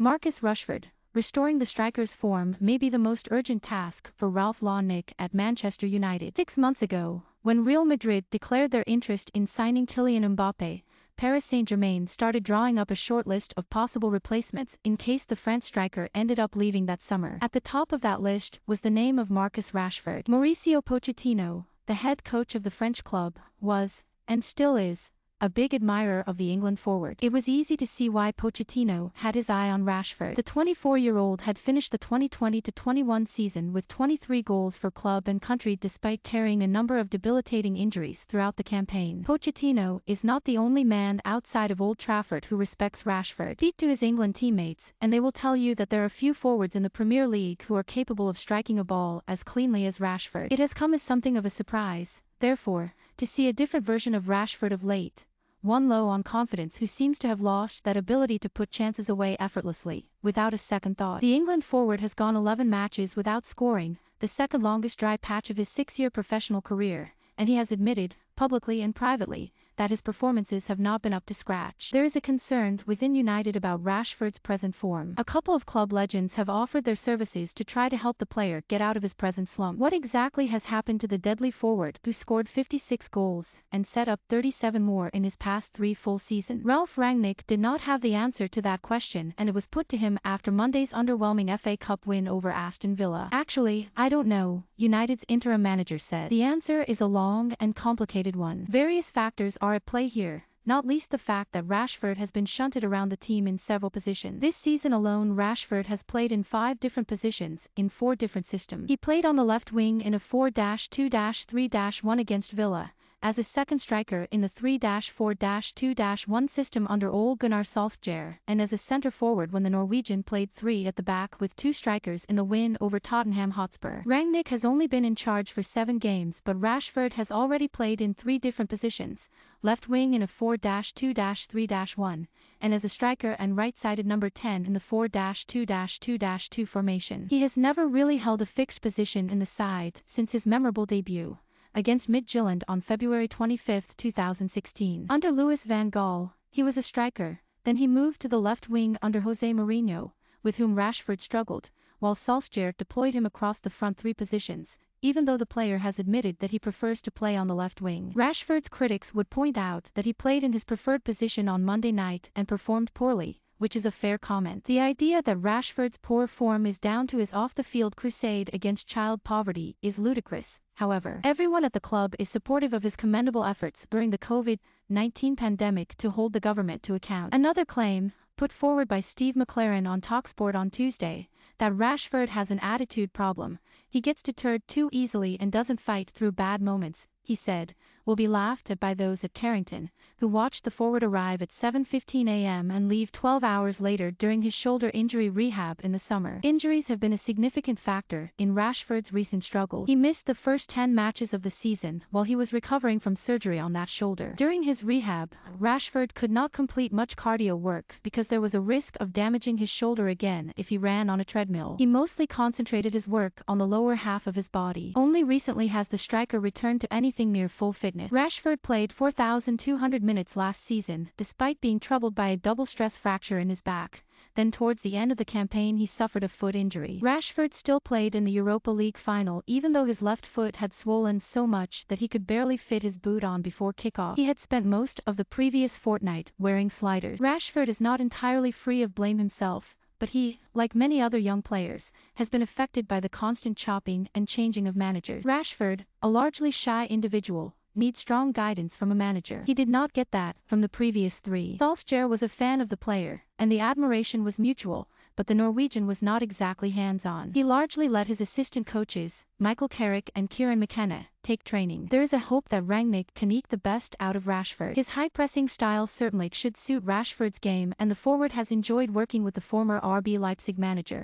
Marcus Rushford. Restoring the striker's form may be the most urgent task for Ralph Lannick at Manchester United. 6 months ago, when Real Madrid declared their interest in signing Kylian Mbappé, Paris Saint-Germain started drawing up a short list of possible replacements in case the French striker ended up leaving that summer. At the top of that list was the name of Marcus Rashford. Mauricio Pochettino, the head coach of the French club, was, and still is, a big admirer of the England forward. It was easy to see why Pochettino had his eye on Rashford. The 24-year-old had finished the 2020-21 season with 23 goals for club and country despite carrying a number of debilitating injuries throughout the campaign. Pochettino is not the only man outside of Old Trafford who respects Rashford. Speak to his England teammates, and they will tell you that there are few forwards in the Premier League who are capable of striking a ball as cleanly as Rashford. It has come as something of a surprise, therefore, to see a different version of Rashford of late. One low on confidence who seems to have lost that ability to put chances away effortlessly, without a second thought. The England forward has gone 11 matches without scoring, the second longest dry patch of his 6-year professional career, and he has admitted, publicly and privately, that his performances have not been up to scratch. There is a concern within United about Rashford's present form. A couple of club legends have offered their services to try to help the player get out of his present slump. What exactly has happened to the deadly forward who scored 56 goals and set up 37 more in his past 3 full seasons? Ralph Rangnick did not have the answer to that question, and it was put to him after Monday's underwhelming FA Cup win over Aston Villa. Actually, I don't know, United's interim manager said. The answer is a long and complicated one. Various factors are at play here, not least the fact that Rashford has been shunted around the team in several positions. This season alone, Rashford has played in 5 different positions, in 4 different systems. He played on the left wing in a 4-2-3-1 against Villa, as a second striker in the 3-4-2-1 system under Ole Gunnar Solskjaer, and as a centre forward when the Norwegian played 3 at the back with 2 strikers in the win over Tottenham Hotspur. Rangnick has only been in charge for 7 games, but Rashford has already played in 3 different positions, left wing in a 4-2-3-1, and as a striker and right-sided number 10 in the 4-2-2-2 formation. He has never really held a fixed position in the side since his memorable debut against Midtjylland on February 25, 2016. Under Louis van Gaal, he was a striker, then he moved to the left wing under Jose Mourinho, with whom Rashford struggled, while Solskjaer deployed him across the front 3 positions, even though the player has admitted that he prefers to play on the left wing. Rashford's critics would point out that he played in his preferred position on Monday night and performed poorly, which is a fair comment. The idea that Rashford's poor form is down to his off-the-field crusade against child poverty is ludicrous, however. Everyone at the club is supportive of his commendable efforts during the COVID-19 pandemic to hold the government to account. Another claim, put forward by Steve McLaren on TalkSport on Tuesday, that Rashford has an attitude problem. He gets deterred too easily and doesn't fight through bad moments, he said, will be laughed at by those at Carrington, who watched the forward arrive at 7:15 a.m. and leave 12 hours later during his shoulder injury rehab in the summer. Injuries have been a significant factor in Rashford's recent struggle. He missed the first 10 matches of the season while he was recovering from surgery on that shoulder. During his rehab, Rashford could not complete much cardio work because there was a risk of damaging his shoulder again if he ran on a treadmill. He mostly concentrated his work on the lower half of his body. Only recently has the striker returned to anything near full fitness. Rashford played 4,200 minutes last season, despite being troubled by a double stress fracture in his back. Then towards the end of the campaign he suffered a foot injury. Rashford still played in the Europa League final even though his left foot had swollen so much that he could barely fit his boot on before kickoff. He had spent most of the previous fortnight wearing sliders. Rashford is not entirely free of blame himself, but he, like many other young players, has been affected by the constant chopping and changing of managers. Rashford, a largely shy individual, needs strong guidance from a manager. He did not get that from the previous 3. Solskjaer was a fan of the player, and the admiration was mutual, but the Norwegian was not exactly hands-on. He largely let his assistant coaches, Michael Carrick and Kieran McKenna, take training. There is a hope that Rangnick can eke the best out of Rashford. His high-pressing style certainly should suit Rashford's game, and the forward has enjoyed working with the former RB Leipzig manager.